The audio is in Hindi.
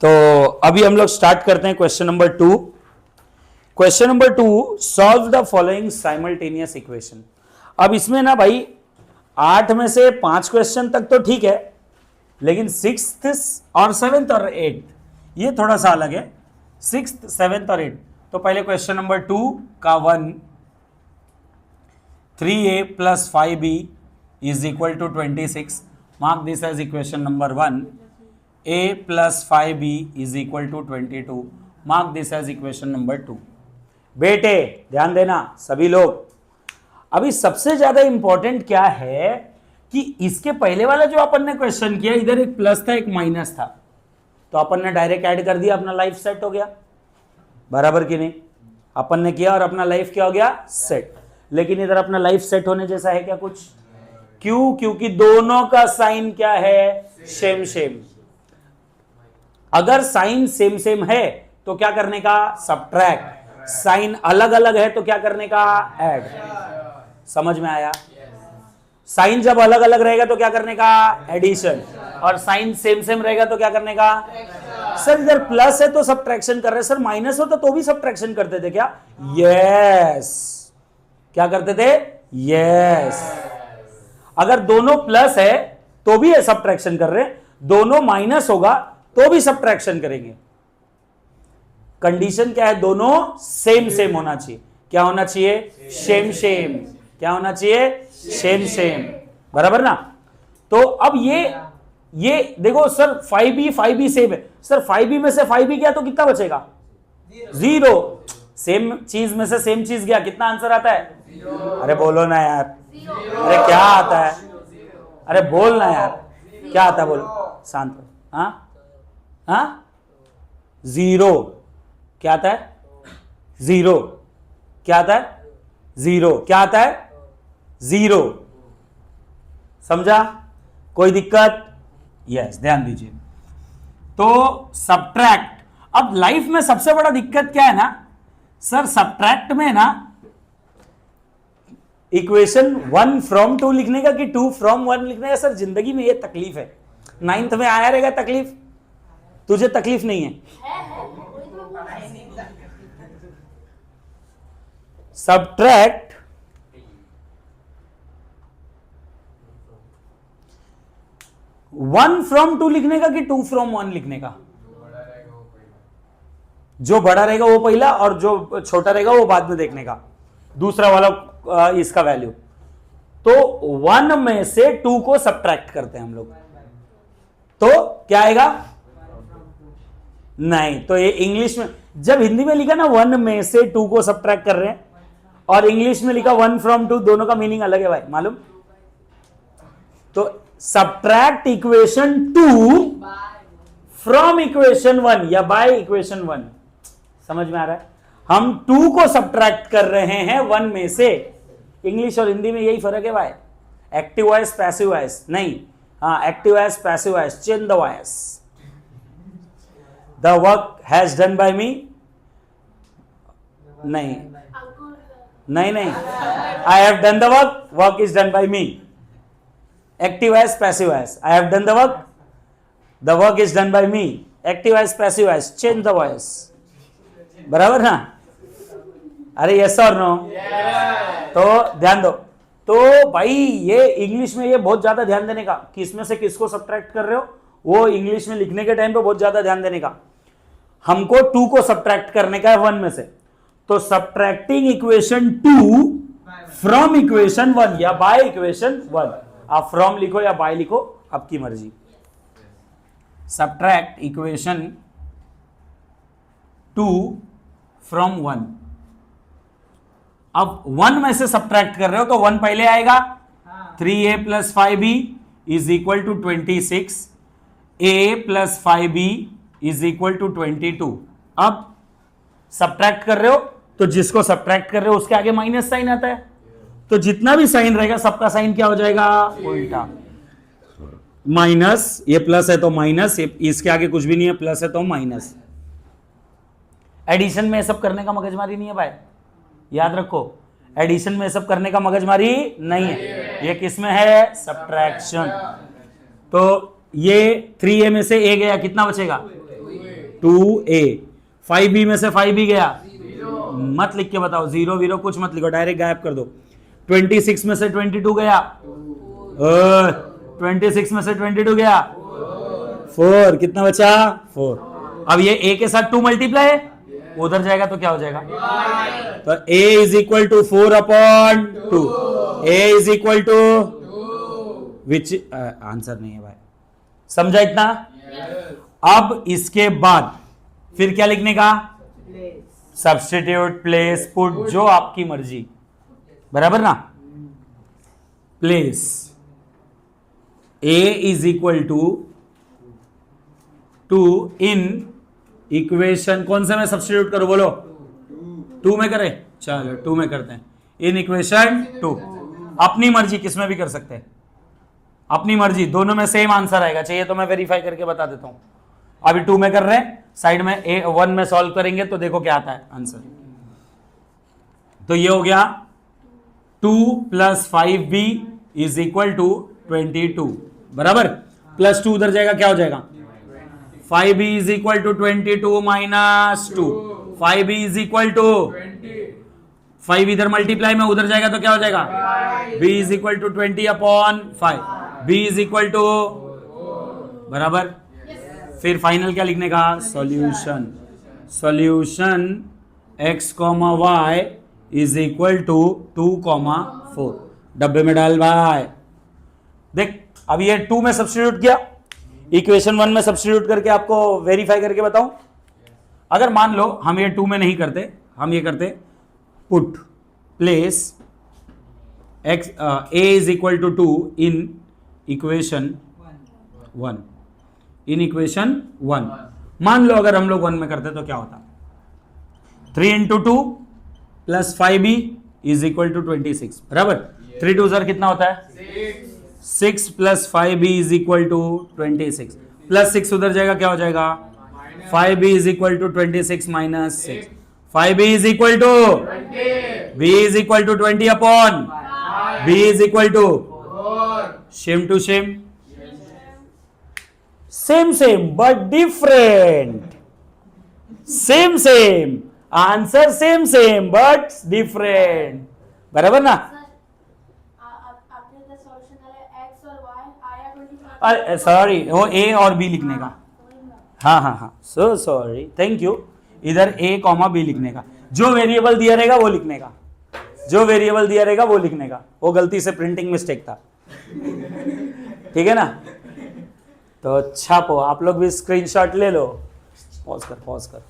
तो अभी हम लोग स्टार्ट करते हैं question number 2। Question number 2, solve the following simultaneous equation. अब इसमें ना भाई 8 में से 5 क्वेश्चन तक तो ठीक है, लेकिन 6th और 7th और 8th ये थोड़ा सा अलग है। 6th, 7th और 8th। तो पहले क्वेश्चन नंबर 2 का 1, 3a plus 5b is equal to 26. Mark this as equation number 1. a plus 5b is equal to 22. Mark this as equation number 2. बेटे ध्यान देना सभी लोग, अभी सबसे ज्यादा इंपॉर्टेंट क्या है कि इसके पहले वाला जो अपन ने क्वेश्चन किया, इधर एक प्लस था एक माइनस था, तो अपन ने डायरेक्ट ऐड कर दिया, अपना लाइफ सेट हो गया। बराबर कि नहीं? अपन ने किया और अपना लाइफ क्या हो गया? सेट। लेकिन इधर अपना लाइफ सेट होने जैसा है क्या कुछ? क्यों? क्योंकि दोनों का साइन क्या है? Same same. अगर साइन सेम सेम है तो क्या करने का? सब्ट्रैक्ट। साइन अलग अलग है तो क्या करने का? ऐड। समझ में आया? साइन जब अलग अलग रहेगा तो क्या करने का? एडिशन। और साइन सेम सेम रहेगा तो क्या करने का? सर इधर प्लस है तो सब्ट्रैक्शन कर रहे हैं। सर माइनस होता तो भी सब्ट्रैक्शन करते थे क्या? यस। क्या करते थे? यस। अगर दोनों प्लस है तो भी सब्ट्रैक्शन कर रहे हैं, दोनों माइनस होगा तो भी सब्ट्रैक्शन करेंगे। कंडीशन क्या है? दोनों सेम सेम होना चाहिए। क्या होना चाहिए? Same same. क्या होना चाहिए? Same same. बराबर ना? तो अब ये देखो सर 5b सेम है। सर 5b में से 5b गया तो कितना बचेगा? 0। सेम चीज में से सेम चीज गया, कितना आंसर आता है? अरे बोलो ना यार। अरे क्या आता है? अरे बोल ना यार, क्या आता है? बोलो शांत। हाँ 0। क्या आता है? 0। क्या आता है? 0। क्या आता है? 0। समझा? कोई दिक्कत? यस, ध्यान दीजिए। तो सब्ट्रैक्ट, अब लाइफ में सबसे बड़ा दिक्कत क्या है ना सर, सब्ट्रैक्ट में ना इक्वेशन 1 फ्रॉम 2 लिखने का कि 2 फ्रॉम 1 लिखने का। सर जिंदगी में ये तकलीफ है। 9th में आया रहेगा तकलीफ, तुझे तकलीफ नहीं है? सब्ट्रैक्ट वन फ्रॉम 2 लिखने का कि 2 फ्रॉम 1 लिखने का? जो बड़ा रहेगा वो पहला और जो छोटा रहेगा वो बाद में देखने का, दूसरा वाला इसका वैल्यू। तो 1 में से 2 को सब्ट्रैक्ट करते हैं हम लोग, तो क्या आएगा? नहीं। तो ये इंग्लिश में, जब हिंदी में लिखा ना 1 में से 2 को सब्ट्रैक्ट कर रहे हैं, और इंग्लिश में लिखा 1 फ्रॉम 2, दोनों का मीनिंग अलग है भाई, मालूम? तो सब्ट्रैक्ट इक्वेशन 2 फ्रॉम इक्वेशन 1 या बाय इक्वेशन 1। समझ में आ रहा है? हम 2 को सब्ट्रैक्ट कर रहे हैं 1 में से। इंग्लिश और हिंदी में यही फर्क है भाई। एक्टिव वॉइस, पैसिव वॉइस नहीं। हाँ, active voice, passive voice, change the voice. The work has done by me. नहीं नहीं नहीं, I have done the work, work is done by me. Active voice, passive voice, I have done the work is done by me. Active voice, passive voice, change the voice. बराबर ना? अरे यस और नो? तो ध्यान दो। तो भाई ये इंग्लिश में ये बहुत ज्यादा ध्यान देने का, किस में से किसको सब्ट्रैक्ट कर रहे हो, वो इंग्लिश में लिखने के टाइम पे बहुत ज्यादा ध्यान देने का। हमको 2 को सब्ट्रैक्ट करने का है 1 में से, तो सब्ट्रैक्टिंग इक्वेशन 2 फ्रॉम इक्वेशन 1 या बाय इक्वेशन 1। आप फ्रॉम लिखो या बाय लिखो, आपकी मर्जी। Subtract equation 2 from 1। अब 1 में से सब्ट्रैक्ट कर रहे हो तो 1 पहले आएगा। 3a plus 5b is equal to 26. a plus 5b is equal to 22. अब सब्ट्रैक्ट कर रहे हो तो जिसको सब्ट्रैक्ट कर रहे हो उसके आगे माइनस साइन आता है, तो जितना भी साइन रहेगा सबका साइन क्या हो जाएगा? उल्टा। माइनस, ये प्लस है तो माइनस, इसके आगे कुछ भी नहीं है, प्लस है तो माइनस। एडिशन में सब करने का मगजमारी नहीं है भाई, याद रखो। एडिशन में सब करने का मगजमारी नहीं है, ये किस में है? सब्ट्रैक्शन। तो ये 3a में से a गया, कितना बचेगा? 2a, 5b में से 5b गया, मत लिख के बताओ, 0 0 कुछ मत लिखो, डायरेक्ट गायब कर दो। 26 में से 22 गया, 26 में से 22 गया, 4, कितना बचा, 4। अब ये a के साथ 2 मल्टीप्लाई है, उधर जाएगा तो क्या हो जाएगा, तो a is equal to 4 upon 2, a is equal to which, answer नहीं है भाई, समझा इतना। अब इसके बाद फिर क्या लिखने का, सब्स्टिट्यूट, प्लेस, पुट, जो आपकी मर्जी, बराबर ना। Place a is equal to 2 in equation, कौन से में सब्स्टिट्यूट करो, बोलो 2 में करें, चलो 2 में करते हैं, इन इक्वेशन 2। अपनी मर्जी किसमें भी कर सकते हैं, अपनी मर्जी, दोनों में सेम आंसर आएगा, चाहिए तो मैं वेरीफाई करके बता देता हूं। अभी 2 में कर रहे हैं, साइड में 1 में सॉल्व करेंगे तो देखो क्या आता है आंसर। तो ये हो गया 2 + 5b इज इक्वल टू 22, बराबर। प्लस 2 उधर जाएगा, क्या हो जाएगा, 5b is equal to 22 minus 2, 5b is equal to 5 इधर मल्टीप्लाई में उधर जाएगा तो क्या हो जाएगा, b is equal to 20 upon 5, b is equal to, बराबर। फिर फाइनल क्या लिखने का, solution, solution x, y is equal to 2, 4, डब्बे में डाल भाई। देख अब ये 2 में सब्स्टिट्यूट किया, इक्वेशन 1 में सब्स्टिट्यूट करके आपको वेरीफाई करके बताऊं। अगर मान लो हम ये 2 में नहीं करते, हम ये करते put place x, a is equal to 2 in equation 1, in equation 1। मान लो अगर हम लोग 1 में करते तो क्या होता, 3 × 2 + 5b इज इक्वल टू 26, बराबर। 3 2 सर कितना होता है, 6 + 5b is equal to 26, plus 6 उधर जाएगा, क्या हो जाएगा, 5b is equal to 26 minus 6, 5b is equal to, b is equal to 20 upon, b is equal to, same to same, same same but different, same same answer, same same but different, बराबर ना। सॉरी, वो a और b लिखने का, हाँ हाँ हाँ, सो सॉरी, थैंक यू। इधर a, b लिखने का, जो वेरिएबल दिया रहेगा वो लिखने का, जो वेरिएबल दिया रहेगा वो लिखने का, वो गलती से प्रिंटिंग मिस्टेक था, ठीक है ना। तो छापो, आप लोग भी स्क्रीनशॉट ले लो, पॉज कर।